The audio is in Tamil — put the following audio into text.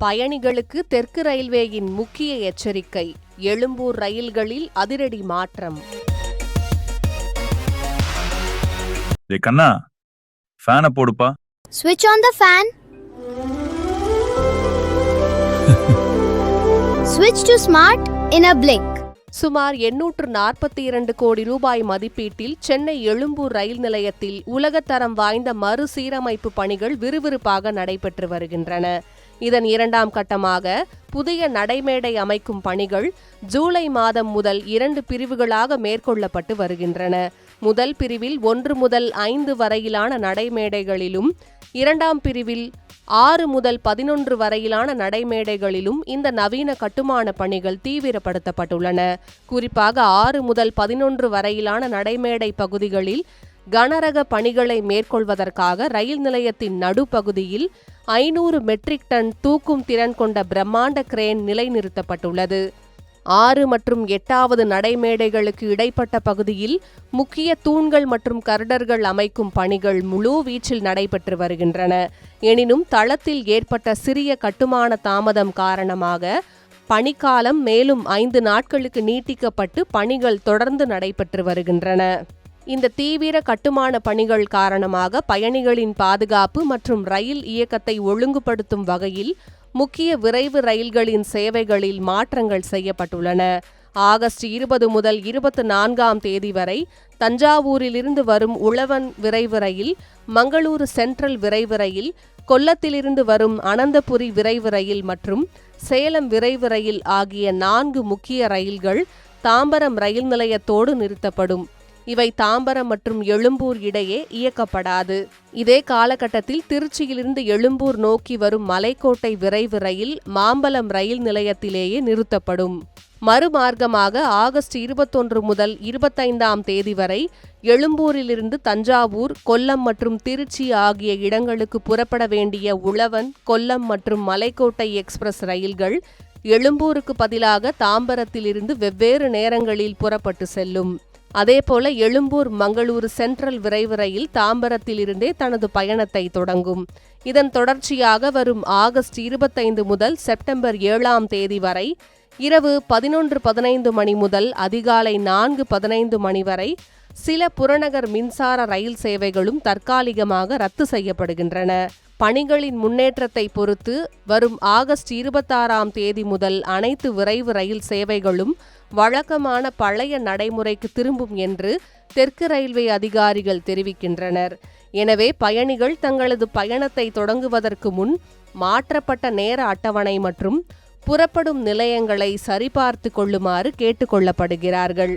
பயணிகளுக்கு தெற்கு ரயில்வேயின் முக்கிய எச்சரிக்கை. எழும்பூர் ரயில்களில் அதிரடி மாற்றம். கண்ணா, ஃபேனை போடுப்பா. Switch on the fan. Switch to smart in a blink. சுமார் 842 கோடி ரூபாய் மதிப்பீட்டில் சென்னை எழும்பூர் ரயில் நிலையத்தில் உலகத்தரம் வாய்ந்த மறுசீரமைப்பு பணிகள் விறுவிறுப்பாக நடைபெற்று வருகின்றன. இதன் இரண்டாம் கட்டமாக புதிய நடைமேடை அமைக்கும் பணிகள் ஜூலை மாதம் முதல் 2 பிரிவுகளாக மேற்கொள்ளப்பட்டு வருகின்றன. முதல் பிரிவில் 1 முதல் 5 வரையிலான நடைமேடைகளிலும், இரண்டாம் பிரிவில் 6 முதல் 11 வரையிலான நடைமேடைகளிலும் இந்த நவீன கட்டுமான பணிகள் தீவிரப்படுத்தப்பட்டுள்ளன. குறிப்பாக 6 முதல் 11 வரையிலான நடைமேடை பகுதிகளில் கனரக பணிகளை மேற்கொள்வதற்காக ரயில் நிலையத்தின் நடுப்பகுதியில் 500 மெட்ரிக் டன் தூக்கும் திறன் கொண்ட பிரம்மாண்ட கிரேன் நிலைநிறுத்தப்பட்டுள்ளது. 6 மற்றும் 8வது நடைமேடைகளுக்கு இடைப்பட்ட பகுதியில் முக்கிய தூண்கள் மற்றும் கர்டர்கள் அமைக்கும் பணிகள் முழு வீச்சில் நடைபெற்று வருகின்றன. எனினும் தளத்தில் ஏற்பட்ட சிறிய கட்டுமான தாமதம் காரணமாக பணிக்காலம் மேலும் 5 நாட்களுக்கு நீட்டிக்கப்பட்டு பணிகள் தொடர்ந்து நடைபெற்று வருகின்றன. இந்த தீவிர கட்டுமான பணிகள் காரணமாக பயணிகளின் பாதுகாப்பு மற்றும் ரயில் இயக்கத்தை ஒழுங்குபடுத்தும் வகையில் முக்கிய விரைவு ரயில்களின் சேவைகளில் மாற்றங்கள் செய்யப்பட்டுள்ளன. ஆகஸ்ட் 20 முதல் 24ஆம் தேதி வரை தஞ்சாவூரிலிருந்து வரும் உழவன் விரைவு ரயில், மங்களூரு சென்ட்ரல் விரைவு ரயில், கொல்லத்திலிருந்து வரும் அனந்தபுரி விரைவு ரயில் மற்றும் சேலம் விரைவு ரயில் ஆகிய 4 முக்கிய ரயில்கள் தாம்பரம் ரயில் நிலையத்தோடு நிறுத்தப்படும். இவை தாம்பரம் மற்றும் எழும்பூர் இடையே இயக்கப்படாது. இதே காலகட்டத்தில் திருச்சியிலிருந்து எழும்பூர் நோக்கி வரும் மலைக்கோட்டை விரைவு ரயில் மாம்பலம் ரயில் நிலையத்திலேயே நிறுத்தப்படும். மறுமார்க்கமாக ஆகஸ்ட் 21 முதல் 25ஆம் தேதி வரை எழும்பூரிலிருந்து தஞ்சாவூர், கொல்லம் மற்றும் திருச்சி ஆகிய இடங்களுக்கு புறப்பட வேண்டிய உழவன், கொல்லம் மற்றும் மலைக்கோட்டை எக்ஸ்பிரஸ் ரயில்கள் எழும்பூருக்கு பதிலாக தாம்பரத்திலிருந்து வெவ்வேறு நேரங்களில் புறப்பட்டு செல்லும். அதேபோல எழும்பூர் மங்களூரு சென்ட்ரல் விரைவு ரயில் தாம்பரத்திலிருந்தே தனது பயணத்தை தொடங்கும். இதன் தொடர்ச்சியாக வரும் ஆகஸ்ட் 25 முதல் செப்டம்பர் 7ஆம் தேதி வரை இரவு 11:15 மணி முதல் அதிகாலை 4:15 மணி வரை சில புறநகர் மின்சார ரயில் சேவைகளும் தற்காலிகமாக ரத்து செய்யப்படுகின்றன. பணிகளின் முன்னேற்றத்தை பொறுத்து வரும் ஆகஸ்ட் 26ஆம் தேதி முதல் அனைத்து விரைவு ரயில் சேவைகளும் வழக்கமான பழைய நடைமுறைக்கு திரும்பும் என்று தெற்கு ரயில்வே அதிகாரிகள் தெரிவிக்கின்றனர். எனவே பயணிகள் தங்களது பயணத்தை தொடங்குவதற்கு முன் மாற்றப்பட்ட நேர அட்டவணை மற்றும் புறப்படும் நிலையங்களை சரிபார்த்து கொள்ளுமாறு கேட்டுக்கொள்ளப்படுகிறார்கள்.